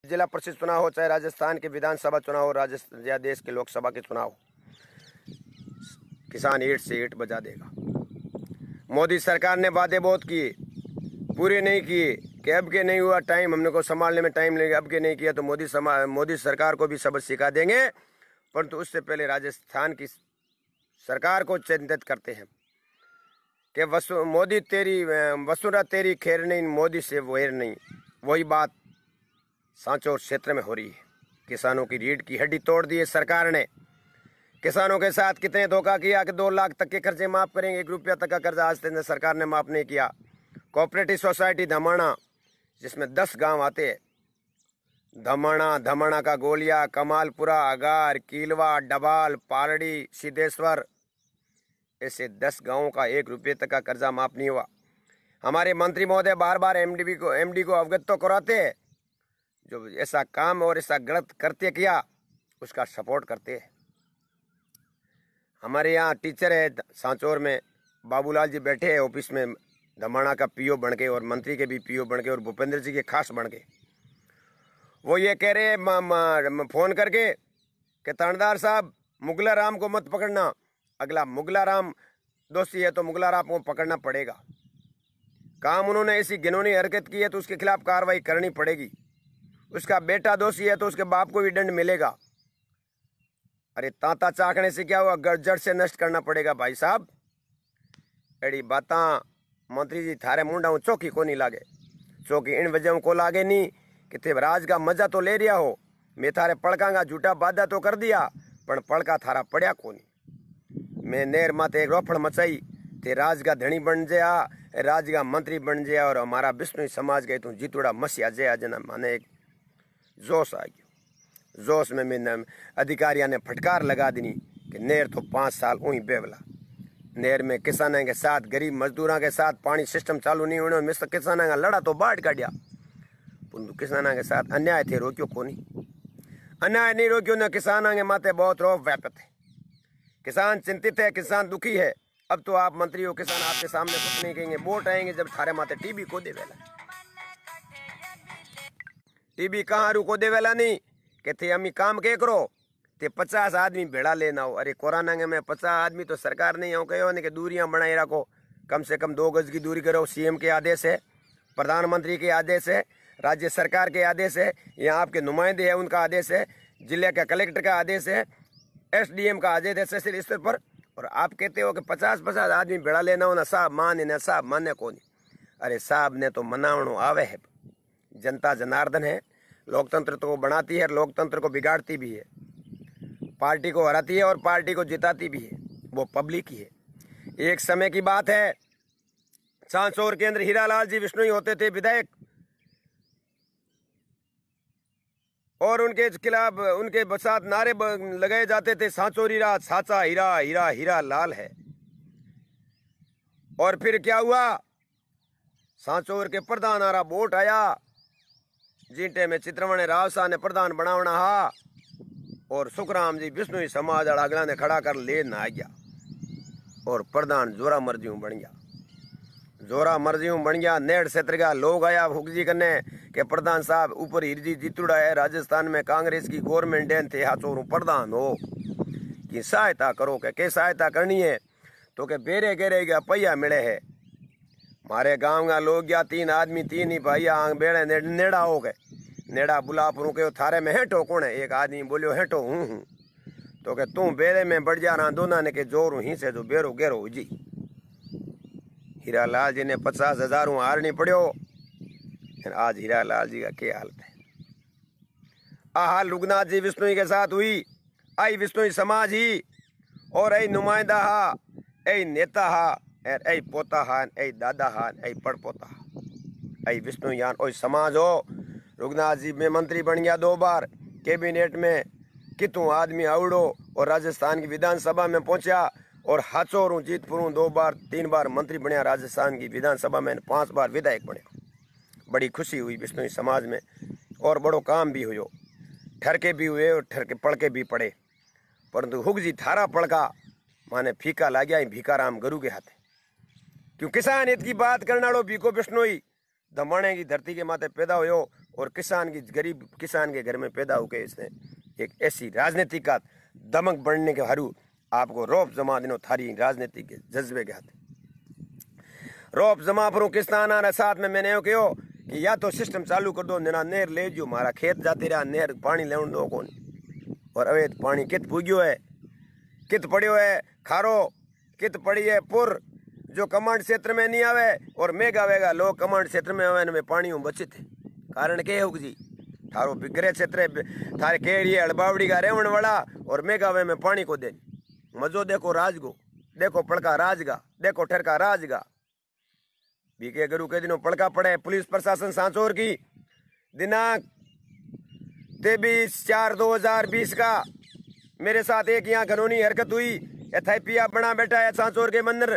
जिला परिषद चुनाव हो, चाहे राजस्थान के विधानसभा चुनाव हो, राजस्थान या देश के लोकसभा के चुनाव, किसान ईंट से ईंट बजा देगा। मोदी सरकार ने वादे बहुत किए, पूरे नहीं किए कि अब के नहीं हुआ टाइम, हमने को संभालने में टाइम लगेगा, अब के नहीं किया तो मोदी सरकार को भी सबक सिखा देंगे। परंतु उससे पहले राजस्थान की सरकार को चिंतित करते हैं कि मोदी तेरी वसुंधरा तेरी खैर नहीं, मोदी से वैर नहीं। वही बात सांचौर क्षेत्र में हो रही है। किसानों की रीढ़ की हड्डी तोड़ दी है सरकार ने। किसानों के साथ कितने धोखा किया कि 2 लाख तक के कर्जे माफ करेंगे, 1 रुपया तक का कर्जा आज तक सरकार ने माफ नहीं किया। कोऑपरेटिव सोसाइटी धमाणा, जिसमें 10 गांव आते हैं, धमाणा का गोलिया, कमालपुरा, अगार, कीलवा, डबाल, पालड़ी, सिद्धेश्वर, ऐसे 10 गांवों का 1 रुपये तक का कर्जा माफ नहीं हुआ। हमारे मंत्री महोदय बार बार एमडी को अवगत तो कराते हैं, जो ऐसा काम और ऐसा गलत करते किया उसका सपोर्ट करते हैं। हमारे यहाँ टीचर है सांचौर में, बाबूलाल जी बैठे हैं ऑफिस में, धमाणा का पीओ बन के और मंत्री के भी पीओ बन के और भूपेंद्र जी के खास बन के। वो ये कह रहे हैं फोन करके कि तांडदार साहब मुगला राम को मत पकड़ना, अगला मुगला राम दोषी है तो मुगला राम को पकड़ना पड़ेगा। काम उन्होंने ऐसी घिनौनी हरकत की है तो उसके खिलाफ कार्रवाई करनी पड़ेगी। उसका बेटा दोषी है तो उसके बाप को भी दंड मिलेगा। अरे तांता चाकने से क्या हुआ, जड़ से नष्ट करना पड़ेगा भाई साहब। एड़ी बाता मंत्री जी थारे मुंडा चौकी को नहीं लागे, चौकी इन वजह को लागे नहीं कि थे राज का मजा तो ले रिया हो, मैं थारे पड़का का झूठा वादा तो कर दिया पर पड़का थारा पड़या को नहीं। मैं नेर माते एक रोफड़ मचाई ते राज का धनी बन जाया, राज का मंत्री बन जाया और हमारा विष्णु समाज गए तू जीतुड़ा मसिया जया जना। माने एक जोश आ गया। जोश में मैंने अधिकारियों ने फटकार लगा दी कि नेर तो 5 साल वहीं बेवला। नेर में किसानों के साथ, गरीब मजदूरों के साथ पानी सिस्टम चालू नहीं होने में किसानों का लड़ा तो बाढ़ काटिया, परंतु किसानों के साथ अन्याय थे रोक्यो को नहीं। अन्याय नहीं रोक्यो न, किसानों के माथे बहुत रौब व्याप्त है। किसान चिंतित है, किसान दुखी है। अब तो आप मंत्री हो, किसान आपके सामने कुछ नहीं कहेंगे। वोट आएंगे जब थारे माथे टीबी को दे वेला, टीबी कहाँ रुको दे वेला नहीं कहते अमी काम के करो ते 50 आदमी भेड़ा लेना हो। अरे कोरोना में 50 आदमी तो सरकार ने यूँ कहो कि दूरियां बनाए रखो, कम से कम 2 गज की दूरी करो। सीएम के आदेश है, प्रधानमंत्री के आदेश है, राज्य सरकार के आदेश है, यहाँ आपके नुमाइंदे हैं उनका आदेश है, जिले का कलेक्टर का आदेश है, एसडीएम का आदेश है तहसील स्तर पर। और आप कहते हो कि 50 आदमी भेड़ा लेना हो ना, साहब माने ना, साहब माने को नहीं। अरे साहब ने तो मनावणो आवे है। जनता जनार्दन है, लोकतंत्र तो बनाती है, लोकतंत्र को बिगाड़ती भी है, पार्टी को हराती है और पार्टी को जिताती भी है, वो पब्लिक ही है। एक समय की बात है, सांचौर के अंदर हीरालाल जी विश्नोई होते थे विधायक, और उनके खिलाफ उनके साथ नारे लगाए जाते थे, सांचौर हीरा, साचा हीरा, हीरा हीरा लाल है। और फिर क्या हुआ, सांचौर के प्रधान आरा वोट आया, जींटे में चित्रवणे राव साह ने प्रधान बनावना हा और सुखराम जी विष्णु समाज अगला ने खड़ा कर ले ना आ गया और प्रधान जोरा मर्जियों बन गया। जोरा मर्जियों बन गया, नेड़ क्षेत्र का लोग आया हुगजी करने के प्रधान साहब ऊपर हिरजी जीतुड़ा है, राजस्थान में कांग्रेस की गवर्नमेंट है थे, हाथों प्रधान हो कि सहायता करो। के सहायता करनी है तो के बेरे गेरे गया पैया मिले है। मारे गांव का लोग गया 3 आदमी 3 ही भैया आंग बेड़े नेड़ा हो गए। नेड़ा बुला पर के थारे में हेठो कौन है, एक आदमी बोलियो हेठो हूँ तो के तू बेरे में बढ़ जा रहा, दोना ने के जोर ही से जो बेरो गेरो जी। हीरालाल जी ने 50,000 हारनी पड़ो। आज हीरालाल जी का क्या हालत है। आ हाल रघुनाथ जी विष्णु के साथ हुई। आई विष्णु समाज ही और आई नुमाइंदा हा, ऐ नेता हा, ऐ पोता हान, ऐ दादा हान, ऐ पड़पोता हा, ऐ विष्णु यान ओई समाज हो। रघुनाथ जी में मंत्री बन गया 2 बार, कैबिनेट में कितू आदमी आवड़ो और राजस्थान की विधानसभा में पहुंचा और हाचोरू जीतपुरू 2 बार 3 बार मंत्री बनया, राजस्थान की विधानसभा में 5 बार विधायक बनया। बड़ी खुशी हुई विष्णु समाज में और बड़ो काम भी हुयो, ठरके भी हुए और ठरके पड़के भी पड़े। परंतु हुगजी थारा पड़का माने फीका ला गया भीकाराम गुरु के हाथे। क्यों किसान हित की बात करना लो भीको विष्णोई धमाने की धरती के माथे पैदा हुयो और किसान की गरीब किसान के घर में पैदा होकर इसने एक ऐसी राजनीति का दमक बढ़ने के हरू आपको रोप जमा दिनों थारी राजनीति के जज्बे के हाथ रोप जमा पर किसान आना साथ में मैंने कहो कि या तो सिस्टम चालू कर दो ना नेर ले जो मारा खेत जाते रहा नेर पानी ले दो कौन और अवैध पानी कित पूग्यो है कित पड़ियो है खारो कित पड़ी है पुर जो कमांड क्षेत्र में नहीं आवे और मेघ आवेगा लोग कमांड क्षेत्र में आवे में पानी बचित है कारण के होग जी थारो बिगड़े क्षेत्र थारे केड़ी अड़बावड़ी का रेवण वाला और मेघावे में पानी को दे मजो देखो राजगो देखो पड़का राजगा देखो ठरका राजगा बीके गुरु के दिनों पड़का पड़े पुलिस प्रशासन सांचौर की दिनांक 23/4/2020 का मेरे साथ एक यहाँ कानूनी हरकत हुई एथाइपिया बना बैठा है सांचौर के मंदिर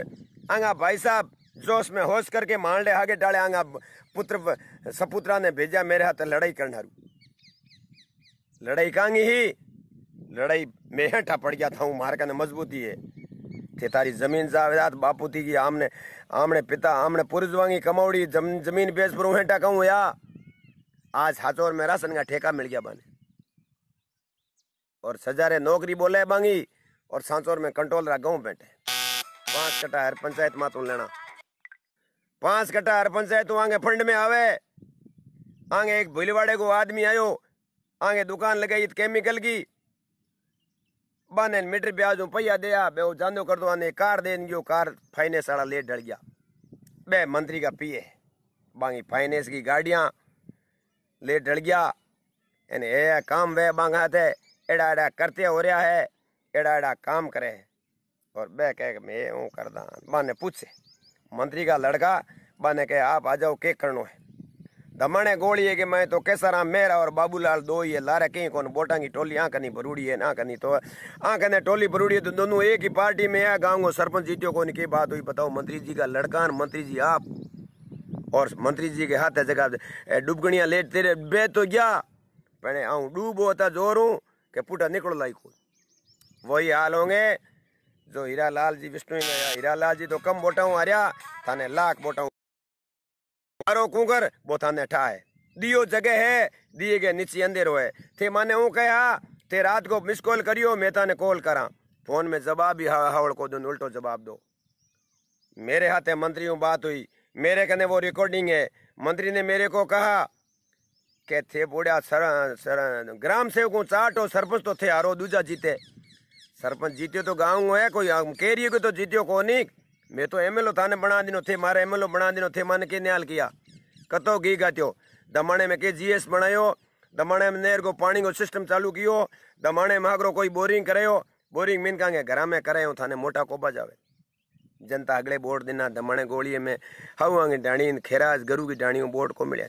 आंगा भाई साहब जोश में होश करके मांडे आगे डाले आंगा पुत्र सपुत्रा ने भेजा मेरे हाथ लड़ाई करना लड़ाई कांगी ही लड़ाई में हेठा पड़ गया था मार का मजबूती है थे तारी जमीन जायदाद बापू थी की आमने आमने पिता आमने पुरुषवांगी कमाउड़ी जमीन बेच पर हेठा कहूँ या आज सांचौर में राशन का ठेका मिल गया बने और सजारे नौकरी बोले बांगी और सांचौर में कंट्रोल रहा गाँव बैठे 5 कट्टा हर पंचायत में तू लेना 5 कट्टा हर पंचायत आगे फंड में आवे आगे एक भूलवाड़े को आदमी आयो आगे दुकान लगाई केमिकल की बाने मीटर ब्याज पैया दिया बे जानो कर दो आने कार देन गयो कार फाइनेंस वाला लेट डल गया बे मंत्री का पिए बांगी फाइनेंस की गाड़ियां लेट डल गया एने ए काम वे बांगा थे एड़ा एड़ा करते हो रहा है एड़ा एड़ा काम करे और बे कह मैं ऊ करदा बाने पूछे मंत्री का लड़का बाने कहे आप आ जाओ के करनो है दमने गोली है कि मैं तो कैसा मेरा और बाबूलाल दो ही है लारे कहीं कौन बोटा की टोली आँख नहीं भरूड़ी है ना कहीं तो आँख ने टोली भरूड़ी है तो दोनों एक ही पार्टी में है गाँव को सरपंच जीतियो कौन की बात हुई बताओ मंत्री जी का लड़का मंत्री जी आप और मंत्री जी के हाथ है जगह डुबगणिया लेट तेरे बे तो गया पहले आऊँ डूब होता जोरू के पुटा निकलो लाई को वही हाल होंगे जो हीरा लाल जी विष्णु हीरा लाल जी तो कम बोटा हूँ हरिया थाने लाख बोटा हूँ मारो कुकर वो थाने ठा है दियो जगह है दिए गए नीचे अंधेरो है थे माने हूँ कहा थे रात को मिस कॉल करियो मैं थाने कॉल करा फोन में जवाब ही हावड़ को दो उल्टो जवाब दो मेरे हाथे मंत्री बात हुई मेरे कने वो रिकॉर्डिंग है मंत्री ने मेरे को कहा के थे बोड़ा ग्राम सेवकों चाटो सरपंच तो थे हारो दूजा जीते सरपंच जीत्यो तो गाँव है कोई केरियो को तो जीत्यो को नहीं मैं तो एमएलओ थाने बना दिनो थे मारे एमएलओ बना दिनो थे माने के न्याल किया कतो घी गात्यो दमाणे में के जीएस बनायो दमाणे में नेर को पानी को सिस्टम चालू कियो दमाणे में आगरो कोई बोरिंग करायो बोरिंग मीन कांगे घर में करायो थाने मोटा कोबा जावे जनता अगले बोर्ड दिना दमाणे गोलिये में हवांगे डाणी खेराज गरु की डाणियों बोर्ड को मिले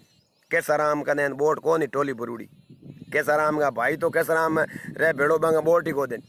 केसाराम कने बोर्ड को नहीं टोली भरूड़ी केसाराम का भाई तो केसाराम रे भेड़ो बांगा बोर्ड ही को दिन